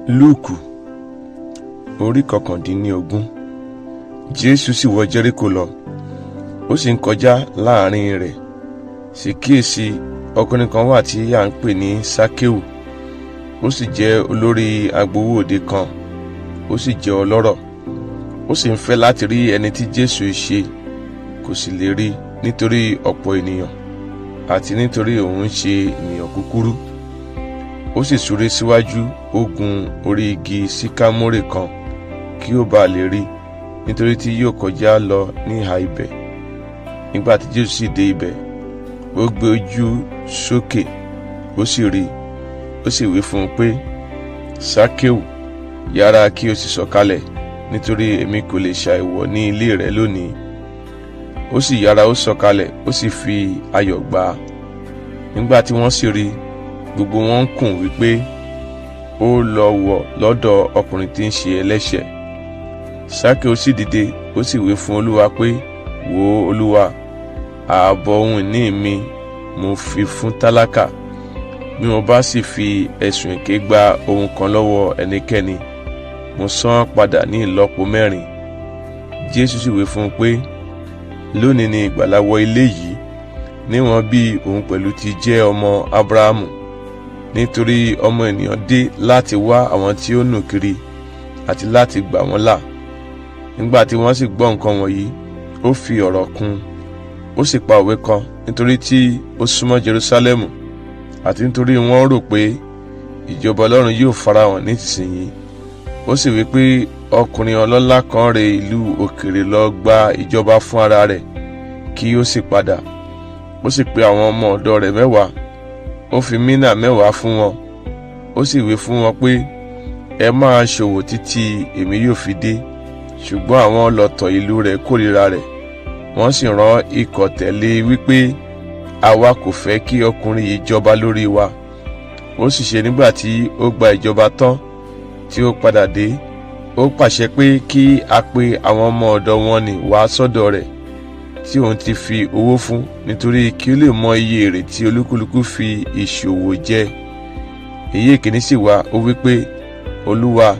Lúùkù orí 19. Jésù sì wọ Jẹ́ríkò lọ, ó sì ń kọjá láàrin rẹ̀. Sì kíyèsí, ọkùnrin kan wà tí à ń pè ní Sákéù. Ó sì jẹ́ olórí agbowó òde kan, ó sì jẹ́ ọlọ́rọ̀. Ó sì ń fẹ́ láti rí ẹni tí Jésù ṣe, kò sì lè rí nítorí ọ̀pọ̀ ènìyàn, àti nítorí òun ṣe ènìyàn kúkúrú. Ó sì súré síwájú, ó gun orí igi síkámórè kan kí ó bá lè rí, nítorí tí yóò kọjá lọ ní ìhà ibẹ̀. Nígbà tí Jésù sì dé ibẹ̀, ó gbé ojú sókè, ó sì rí, ó sì wí fún un pé, Sákéù, yára kí o sì sọ̀kalẹ̀, nítorí èmi kò lè ṣàìwọ̀ ní ilé rẹ lónìí. Ó sì yára, ó sọ̀kalẹ̀, ó sì fi ayọ̀ gbà á. Nígbà tí wọ́n sì rí, gbogbo wọn ń kùn wípé ó lọ wọ̀ lọ́dọ̀ ọkùnrin tí ń ṣe ẹlẹ́ṣẹ̀. Sákéù sì dìde, ó sì wí fún Olúwa pé, wò ó Olúwa, ààbọ̀ ohun ìní mi mo fi fún tálákà. Bí mo bá sì fi ẹ̀sùn èké gba ohun kan lọ́wọ́ ẹnikẹ́ni, mo san án padà ní ìlọ́po 4. Jésù sì wí fún un pé, lónìí ni ìgbàlà wọ ilé yìí, níwọ̀n bí òun pẹ̀lú ti jẹ́ ọmọ Ábúráhámù. Nítorí ọmọ ènìyàn dé láti wá àwọn tí ó nù kiri, àti láti gbà wọ́n là. Nígbà tí wọ́n sì gbọ́ nǹkan wọ̀nyí, ó fi ọ̀rọ̀ kún, ó sì pa òwe kan, nítorí tí ó súnmọ́ Jerúsálẹ́mù, àti nítorí wọ́n rò pé ìjọba Ọlọ́run yóò farahàn nísinsìnyí. Ó sì wí pé ọkùnrin ọlọ́lá kan rè ìlú òkèèrè lọ gba ìjọba fún ara rẹ̀, kí ó sì padà. Ó sì pe àwọn ọmọ ọ̀dọ̀ rẹ̀ 10, ó fi mínà 10 fún wọn. Ó sì wí fún wọn pé, ẹ máa ṣòwò títí èmi yóò fi dé. Ṣùgbọ́n àwọn ọlọ̀tọ̀ ìlú rẹ̀ kórìíra rẹ̀, wọ́n sì rán ikọ̀ tẹ̀lé wípé, àwa kò fẹ́ kí ọkùnrin yìí jọba lórí wa. Ó sì ṣe nígbà tí ó gba ìjọba tán, tí ó padà dé, ó pàṣẹ pé kí a pe àwọn ọmọ ọ̀dọ̀ wọn nì wá sọ́dọ̀ rẹ̀, tí òun ti fi owó fún, nítorí kí ó lè mọ iye èrè tí olúkúlùkù fi ìṣòwò jẹ. Èyí ìkíní sì wá, ó wí pé, Olúwa,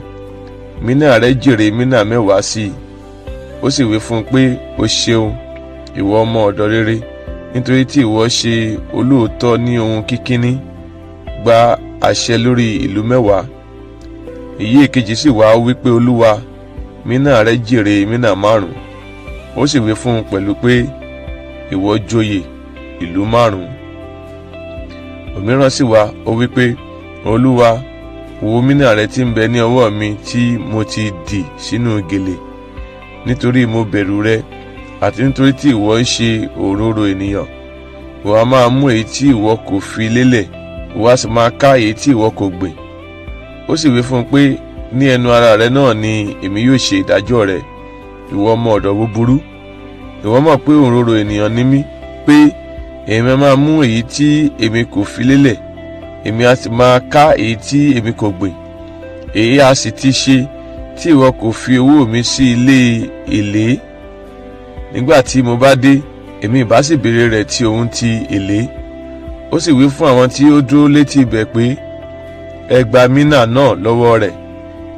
mínà rẹ jèrè mínà 10 sí i. Ó sì wí fún un pé, o ṣeun, ìwọ ọmọ ọ̀dọ̀ rere, nítorí tí ìwọ ṣe olóòótọ́ ní ohun kíkíní, gba àṣẹ lórí ìlú 10. Èyí èkejì sì wá, ó wí pé, Olúwa, mínà rẹ jèrè mínà 5. Ó sì wí fún un pẹ̀lú pé, ìwọ joyè ìlú 5. Òmíràn sì wá, ó wí pé, Olúwa, wo mínà rẹ tí ń bẹ ní ọwọ́ mi tí mo ti dì sínú gèlè. Nítorí mo bẹ̀rù rẹ, àti nítorí tí ìwọ ń ṣe òróró ènìyàn. Ìwọ a máa mú èyí tí ìwọ kò fi lélẹ̀, ìwọ a sì máa ká èyí tí ìwọ kò gbìn. Ó sì wí fún un pé, ní ẹnu ara rẹ náà ni èmi yóò ṣe ìdájọ́ rẹ, ìwọ ọmọ ọ̀dọ̀ búburú. Ìwọ mọ̀ pé òróró ènìyàn ni mí, pé èmi a máa mú èyí tí èmi kò fi lélẹ̀, èmi a sì máa ká èyí tí èmi kò gbìn. Èyí a sì ti ṣe tí ìwọ kò fi owó mi sí ilé èlé. Nígbà tí mo bá dé, èmi ìbá sì béèrè rẹ̀ tí òun ti èlé. Ó sì wí fún àwọn tí ó dúró létí ibẹ̀ pé, ẹ gba mínà náà lọ́wọ́ rẹ̀,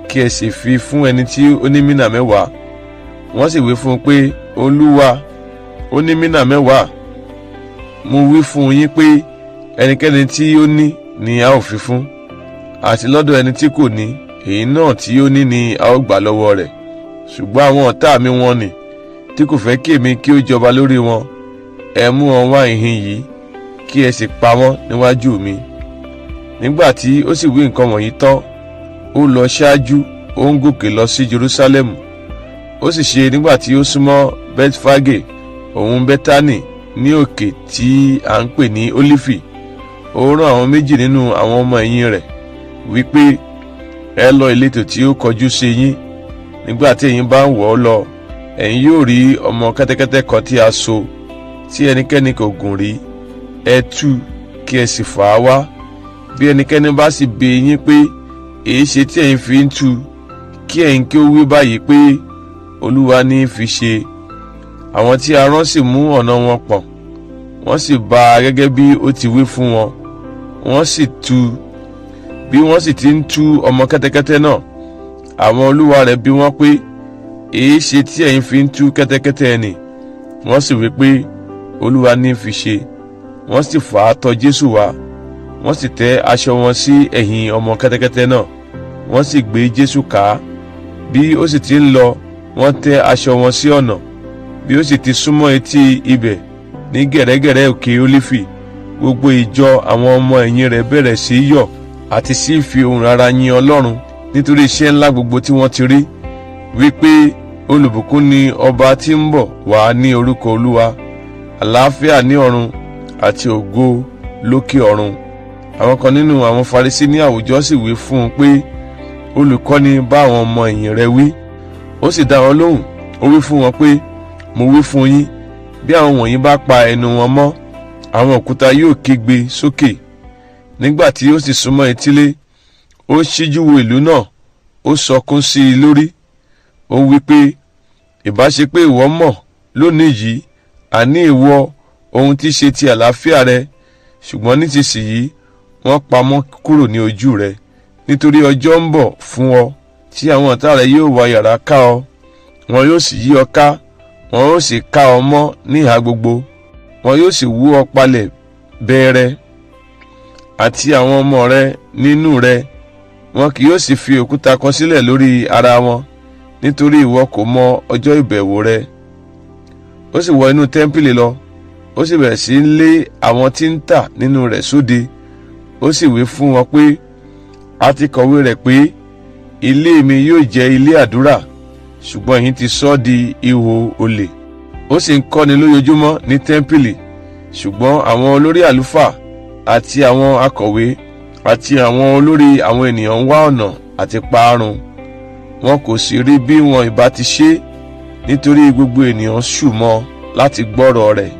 kí ẹ sì fi fún ẹni tí ó ní mínà 10. Wọ́n sì wí fún un pé, Olúwa, ó ní mínà 10. Mo wí fún yín pé ẹnikẹ́ni tí ó ní ni a ó fi fún, àti lọ́dọ̀ ẹni tí kò ní, èyí náà tí ó ní ni a ó gbà lọ́wọ́ rẹ̀. Ṣùgbọ́n àwọn ọ̀tá mi wọ́n nì, tí kò fẹ́ kí èmi kí ó jọba lórí wọn, ẹ mú wọn wá ìhín yìí, kí ẹ sì pa wọ́n níwájú mi. Nígbà tí ó sì wí nǹkan wọ̀nyí tán, ó lọ ṣáájú, ó ń gòkè lọ sí Jerúsálẹ́mù. Ó sì ṣe nígbà tí ó súnmọ́ Bẹ́tífágè, òun Bẹ́tánì, ní òkè tí à ń pè ní Ólífì, ó rán àwọn 2 nínú àwọn ọmọ ẹ̀yìn rẹ̀, wípé, ẹ lọ ìletò tí ó kọjú sí yín. Nígbà tí ẹ̀yin bá ń wọ̀ ọ́ lọ, ẹ̀yin yóò rí ọmọ kẹ́tẹ́kẹ́tẹ́ kan tí a so, tí ẹnikẹ́ni kò gùn rí. Ẹ tú, kí ẹ sì fà á wá. Bí ẹnikẹ́ni bá sì bi yín pé, èéṣe tí ẹ̀yin fi ń tú, kí ẹ̀yin kí ó wí báyìí pé, Olúwa ní í fi ṣe. Àwọn tí a rán sì mú ọ̀nà wọn pọ̀n, wọ́n sì bá a gẹ́gẹ́ bí ó ti wí fún wọn. Wọ́n sì tú. bí wọ́n sì ti ń tú ọmọ kẹ́tẹ́kẹ́tẹ́ náà, àwọn olúwa rẹ̀ bi wọ́n pé, èé ṣe tí ẹ̀yin fi ń tú kẹ́tẹ́kẹ́tẹ́ ẹni? Wọ́n sì wí pé, Olúwa ní fi ṣe. Wọ́n sì fà á tọ̀ Jésù wá, wọ́n sì tẹ́ aṣọ wọn sí ẹ̀yìn ọmọ kẹ́tẹ́kẹ́tẹ́ náà, wọ́n sì gbé Jésù ká. Bí ó sì ti ń lọ, wọ́n tẹ́ aṣọ wọn sí ọ̀nà. Bí ó sì ti súnmọ́ etí ibẹ̀ ní gẹ̀rẹ́gẹ̀rẹ́ òkè Ólífì, gbogbo ìjọ àwọn ọmọ ẹ̀yìn rẹ̀ bẹ̀rẹ̀ sí í yọ̀ àti sí fi ohùn rara yin Ọlọ́run nítorí iṣẹ́ ńlá gbogbo tí wọ́n ti rí, wípé olùbùkún ni ọba tí ń bọ̀ wá ní orúkọ Olúwa, àlàáfíà ní ọ̀run àti ògo lókè ọ̀run. Àwọn kan nínú àwọn Farisí ní àwùjọ sì wí fún un pé, Olùkọ́ni, bá àwọn ọmọ ẹ̀yìn rẹ wí. Ó sì dá wọn lóhùn, ó wí fún wọn pé, mo wí fún yín, bí àwọn wọ̀nyí bá pa ẹnu wọn mọ́, àwọn òkúta yóò kígbe sókè. Nígbà tí ó sì súnmọ́ etílé, ó ṣíjú wo ìlú náà, ó sọkún sí i lórí. Ó wí pé, ìbá ṣe pé ìwọ mọ̀ lónìí yìí, àní ìwọ ohun tí ṣe ti àlàáfíà rẹ, ṣùgbọ́n nísinsìnyí wọ́n pamọ́ kúrò ní ojú rẹ. Nítorí ọjọ́ ń bọ̀ fún ọ tí àwọn ọ̀tá rẹ yóò wá yàrá ká ọ, wọn yóò sì yí ọ ká, wọn yóò sì ká ọ mọ́ níhà gbogbo, wọn yóò sì wú ọ palẹ̀ bẹ́ẹ̀rẹ̀, àti àwọn ọmọ rẹ nínú rẹ, wọn kì yóò sì fi òkúta kan sílẹ̀ lórí ara wọn, nítorí ìwọ kò mọ ọjọ́ ìbẹ̀wò rẹ. Ó sì wọ inú tẹ́ḿpìlì lọ, ó sì bẹ̀rẹ̀ sí í lé àwọn tí ń tà nínú rẹ̀ sóde. Ó sì wí fún wọn pé, a ti kọ̀wé rẹ̀ pé, ilé mi yóò jẹ́ ilé àdúrà, ṣùgbọ́n ẹ̀yin ti sọ ọ́ di ihò olè. Ó sì ń kọ́ni lójoojúmọ́ ní tẹ́ḿpìlì, ṣùgbọ́n àwọn olórí àlùfáà àti àwọn akọ̀wé àti àwọn olórí àwọn ènìyàn ń wá ọ̀nà àti parun. Wọn kò sì rí bí wọn ìbá ti ṣe, nítorí gbogbo ènìyàn ṣù mọ́ láti gbọ́rọ̀ rẹ̀.